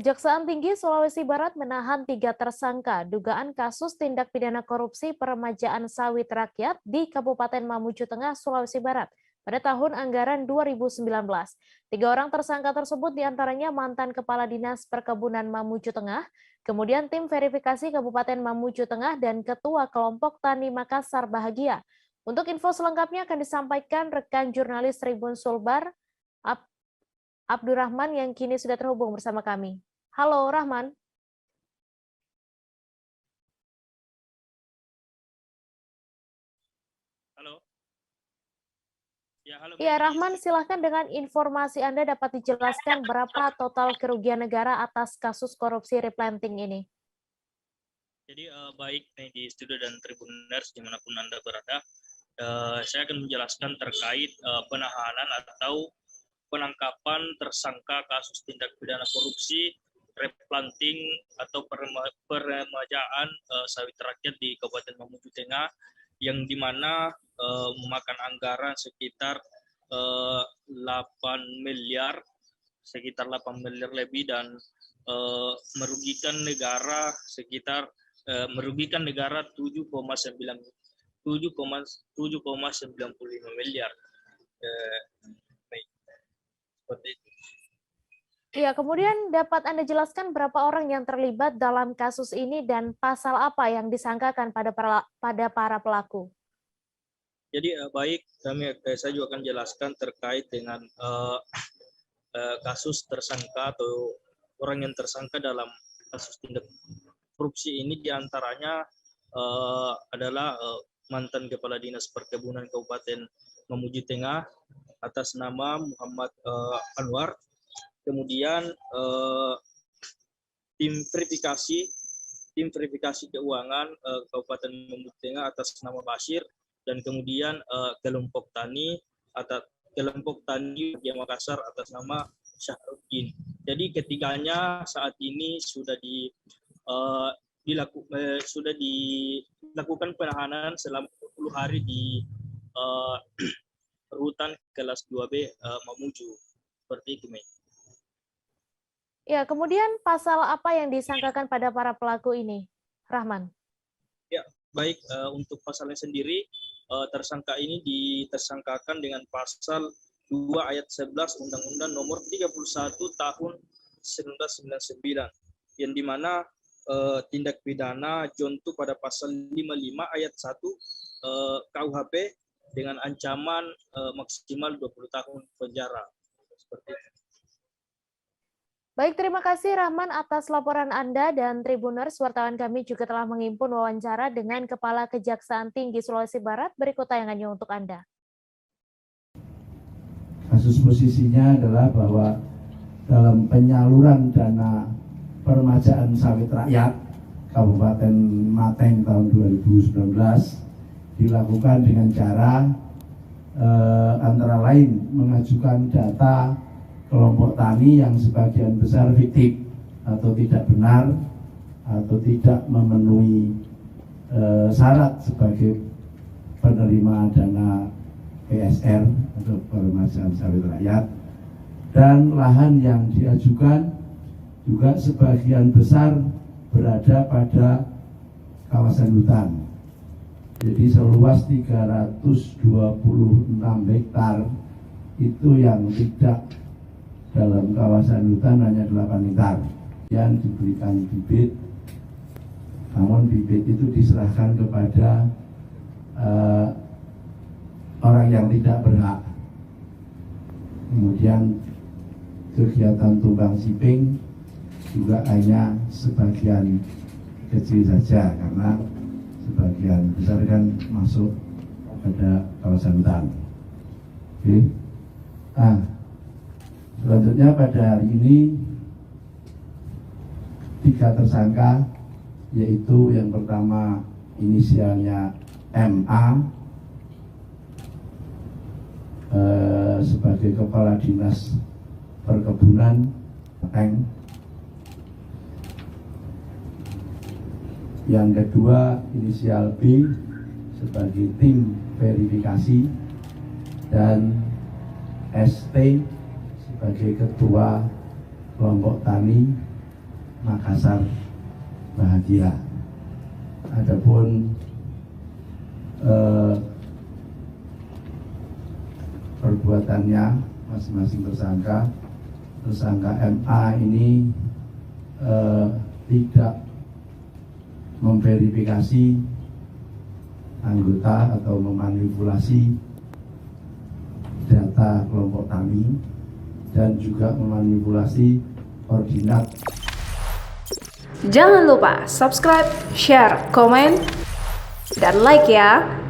Kejaksaan Tinggi Sulawesi Barat menahan 3 tersangka dugaan kasus tindak pidana korupsi peremajaan sawit rakyat di Kabupaten Mamuju Tengah, Sulawesi Barat pada tahun anggaran 2019. 3 orang tersangka tersebut diantaranya mantan Kepala Dinas Perkebunan Mamuju Tengah, kemudian tim verifikasi Kabupaten Mamuju Tengah, dan Ketua Kelompok Tani Makassar Bahagia. Untuk info selengkapnya akan disampaikan rekan jurnalis Tribun Sulbar, Abdurrahman, yang kini sudah terhubung bersama kami. Halo Rahman. Halo. Halo. Ya, Rahman, silahkan dengan informasi Anda dapat dijelaskan berapa total kerugian negara atas kasus korupsi replanting ini? Jadi baik di studio dan Tribuners dimanapun Anda berada, saya akan menjelaskan terkait penahanan atau penangkapan tersangka kasus tindak pidana korupsi replanting atau peremajaan sawit rakyat di Kabupaten Mamuju Tengah, yang dimana memakan anggaran sekitar 8 miliar lebih, dan merugikan negara sekitar 7,95 miliar. Seperti itu. Iya, kemudian dapat Anda jelaskan berapa orang yang terlibat dalam kasus ini dan pasal apa yang disangkakan pada para pelaku? Jadi baik, saya juga akan jelaskan terkait dengan kasus tersangka atau orang yang tersangka dalam kasus tindak korupsi ini, diantaranya adalah mantan Kepala Dinas Perkebunan Kabupaten Mamuju Tengah atas nama Muhammad Anwar. Kemudian tim verifikasi keuangan Kabupaten Mamuju Tengah atas nama Bashir, dan kemudian kelompok tani di Makassar atas nama Syahruddin. Jadi ketiganya saat ini sudah dilakukan penahanan selama 20 hari di rutan kelas 2B Mamuju. Seperti itu, Mei. Ya, kemudian pasal apa yang disangkakan pada para pelaku ini, Rahman? Ya, baik, untuk pasalnya sendiri, tersangka ini ditersangkakan dengan pasal 2 ayat 11 Undang-Undang Nomor 31 Tahun 1999, yang dimana tindak pidana contoh pada pasal 55 ayat 1 KUHP dengan ancaman maksimal 20 tahun penjara. Seperti itu. Baik, terima kasih Rahman atas laporan Anda, dan Tribuners, wartawan kami juga telah menghimpun wawancara dengan Kepala Kejaksaan Tinggi Sulawesi Barat. Berikut tayangannya untuk Anda. Kasus posisinya adalah bahwa dalam penyaluran dana peremajaan sawit rakyat Kabupaten Mateng tahun 2019 dilakukan dengan cara antara lain mengajukan data kelompok tani yang sebagian besar fiktif atau tidak benar atau tidak memenuhi syarat sebagai penerima dana PSR atau peremajaan sawit rakyat, dan lahan yang diajukan juga sebagian besar berada pada kawasan hutan. Jadi seluas 326 hektar itu yang tidak dalam kawasan hutan hanya 8 hektar. Yang diberikan bibit, namun bibit itu diserahkan kepada orang yang tidak berhak. Kemudian kegiatan tumbang siping juga hanya sebagian kecil saja, karena sebagian besar kan masuk pada kawasan hutan. Oke. Selanjutnya pada hari ini 3 tersangka, yaitu yang pertama inisialnya MA sebagai Kepala Dinas Perkebunan Mateng. Yang kedua inisial B sebagai tim verifikasi, dan ST sebagai Ketua Kelompok Tani Makassar bahagia. Adapun perbuatannya masing-masing tersangka MA ini tidak memverifikasi anggota atau memanipulasi data kelompok tani dan juga memanipulasi koordinat. Jangan lupa subscribe, share, komen, dan like ya.